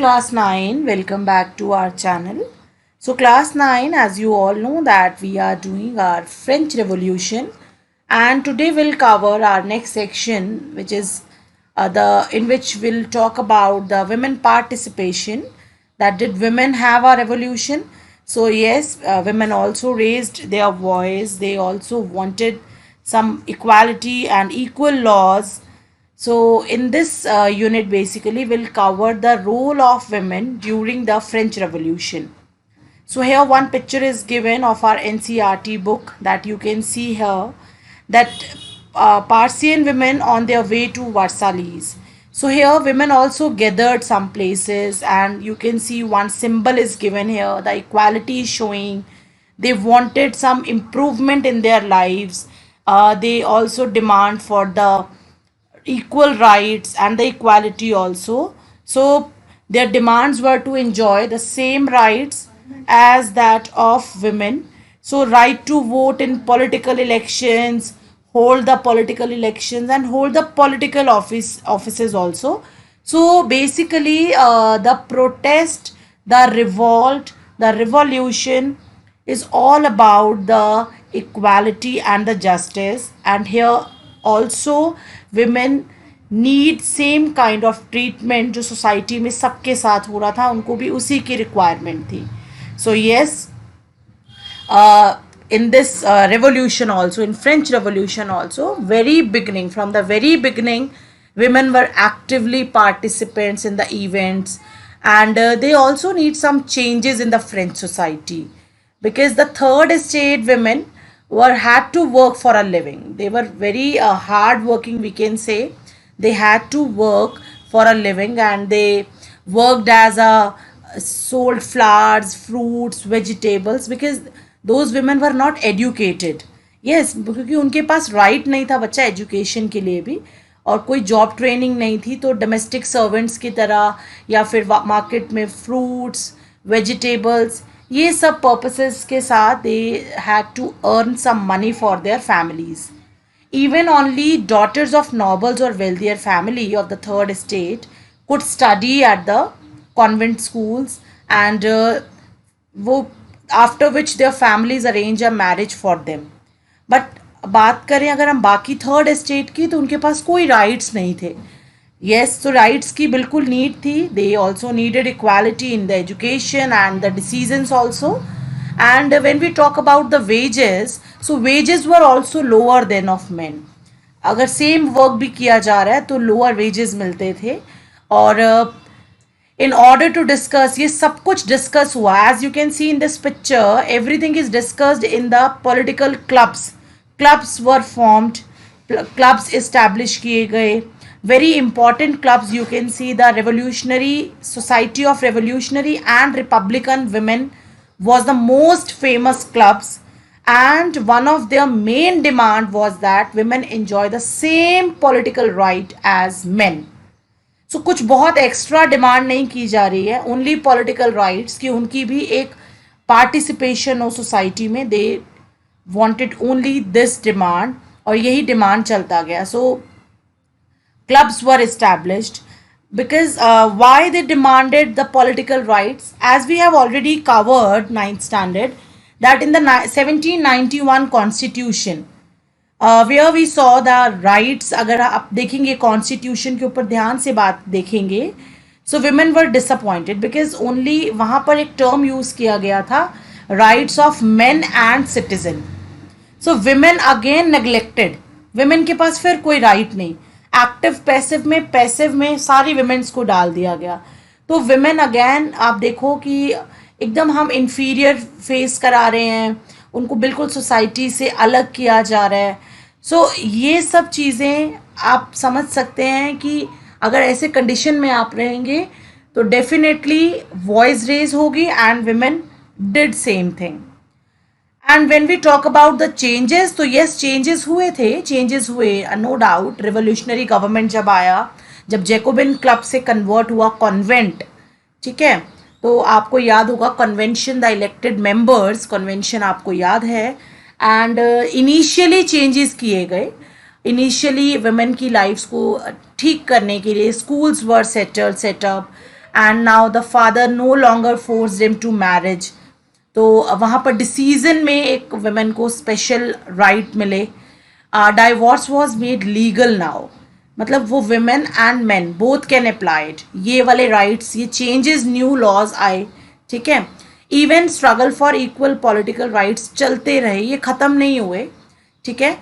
class 9, welcome back to our channel. So class 9, as you all know that we are doing our French Revolution, and today we'll cover our next section, which is the in which we'll talk about the women participation. That did women have a revolution? So yes, women also raised their voice. They also wanted some equality and equal laws. So in this unit basically we'll cover the role of women during the French Revolution. So here one picture is given of our NCERT book that you can see here, that Parisian women on their way to Versailles. So here women also gathered some places, and you can see one symbol is given here. The equality is showing. They wanted some improvement in their lives. They also demand for the equal rights and the equality also. So their demands were to enjoy the same rights as that of women. So right to vote in political elections, hold the political elections, and hold the political offices also. So basically the protest, the revolt, the revolution is all about the equality and the justice. And here also women need same kind of treatment जो society में सबके साथ हो रहा था, उनको भी उसी की रिक्वायरमेंट थी. So yes, in this revolution also, in French Revolution also, very beginning, from the very beginning, women were actively participants in the events, and they also need some changes in the French society, because the third estate women were had to work for a living. They were very hard working, we can say. They had to work for a living, and they worked as a sold flowers, fruits, vegetables, because those women were not educated. Yes, क्योंकि उनके पास right नहीं था बच्चा education के लिए भी, और कोई जॉब ट्रेनिंग नहीं थी, तो डोमेस्टिक सर्वेंट्स की तरह या फिर मार्केट में फ्रूट्स, वेजिटेबल्स, ये सब पर्पसेस के साथ they had to earn some money for their families. Even only daughters of nobles or wealthier family of the third estate could study at the convent schools, and वो after which their families arrange a marriage for them. But बात करें अगर हम बाकी third estate की, तो उनके पास कोई राइट्स नहीं थे. येस, तो राइट्स की बिल्कुल नीड थी. They also needed equality in the education and the decisions also. And when we talk about the wages, so wages were also lower than of men. अगर सेम वर्क भी किया जा रहा है तो लोअर वेजेस मिलते थे. और in order to discuss, ये सब कुछ डिस्कस हुआ. As you can see in this picture, everything is discussed in the political clubs. Clubs were formed, clubs establish किए गए. Very important clubs, you can see the Revolutionary Society of Revolutionary and Republican Women was the most famous clubs, and one of their main demand was that women enjoy the same political right as men. So कुछ बहुत extra demand नहीं की जा रही है, only political rights की उनकी भी एक पार्टिसिपेशन हो सोसाइटी में. They wanted only this demand, और यही डिमांड चलता गया. सो clubs were established because why they demanded the political rights, as we have already covered 9th standard, that in the 1791 constitution where we saw the rights. अगर आप देखेंगे constitution के ऊपर ध्यान से बात देखेंगे, सो women were disappointed because only वहाँ पर एक टर्म यूज किया गया था, rights of men and citizen. so women again neglected. women के पास फिर कोई राइट नहीं. एक्टिव पैसिव में सारी विमेंस को डाल दिया गया. तो विमेन अगेन आप देखो कि एकदम हम इन्फीरियर फेस करा रहे हैं, उनको बिल्कुल सोसाइटी से अलग किया जा रहा है. सो ये सब चीज़ें आप समझ सकते हैं कि अगर ऐसे कंडीशन में आप रहेंगे तो डेफिनेटली वॉइस रेज होगी, and women did same thing. And when we talk about the changes, तो येस चेंजेस हुए थे, चेंजेस हुए नो डाउट. रिवोल्यूशनरी गवर्नमेंट जब आया, जब जैकोबिन क्लब से कन्वर्ट हुआ कॉन्वेंट, ठीक है, तो आपको याद होगा convention, the elected members convention आपको याद है. एंड इनिशियली चेंजेस किए गए. इनिशियली वुमेन की लाइफ्स को ठीक करने के लिए schools were set up, and now the father no longer forced him to marriage. तो वहाँ पर डिसीजन में एक वुमेन को स्पेशल राइट मिले. Divorce was made legal now, मतलब वो women and main both can applied ये वाले राइट्स, ये चेंजेस न्यू लॉज आए. ठीक है. Even struggle for equal political rights चलते रहे, ये ख़त्म नहीं हुए. ठीक है.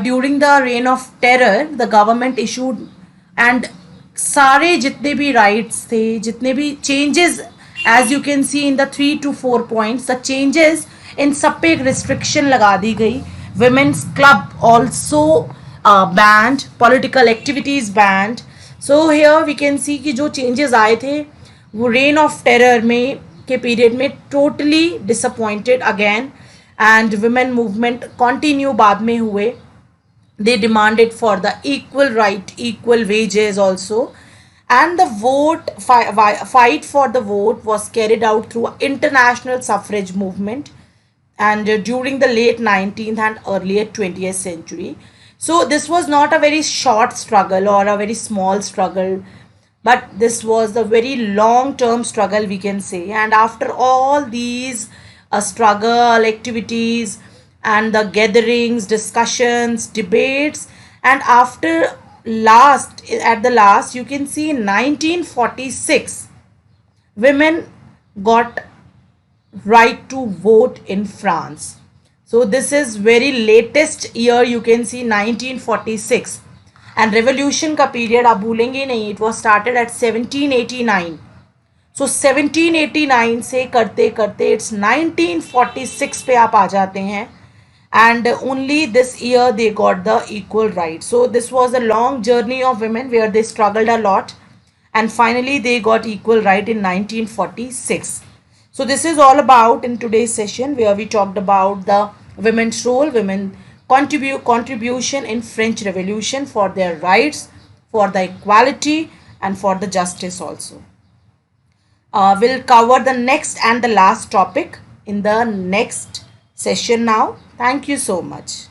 During the reign of terror the government issued and सारे जितने भी राइट्स थे, जितने भी changes, as you can see in the 3 to 4 points, the changes in सब पे एक रिस्ट्रिक्शन लगा दी गई. women's club also banned, political activities banned. So here we can see कि जो changes आए थे वो reign of terror में के period में totally disappointed again, and women movement continue बाद में हुए. They demanded for the equal right, equal wages also, and the fight for the vote was carried out through international suffrage movement, and during the late 19th and earlier 20th century. So this was not a very short struggle or a very small struggle, but this was a very long term struggle, we can say. And after all these struggle activities and the gatherings, discussions, debates, and after at the last you can see in 1946 women got right to vote in France. So this is very latest year, you can see 1946. And revolution का period आप भूलेंगे नहीं, it was started at 1789. So 1789 से करते करते it's 1946 पे आप आ जाते हैं, and only this year they got the equal right. So this was a long journey of women where they struggled a lot, and finally they got equal right in 1946. So this is all about in today's session, where we talked about the women's role, women contribution in French Revolution for their rights, for the equality, and for the justice also. We'll cover the next and the last topic in the next session now. Thank you so much.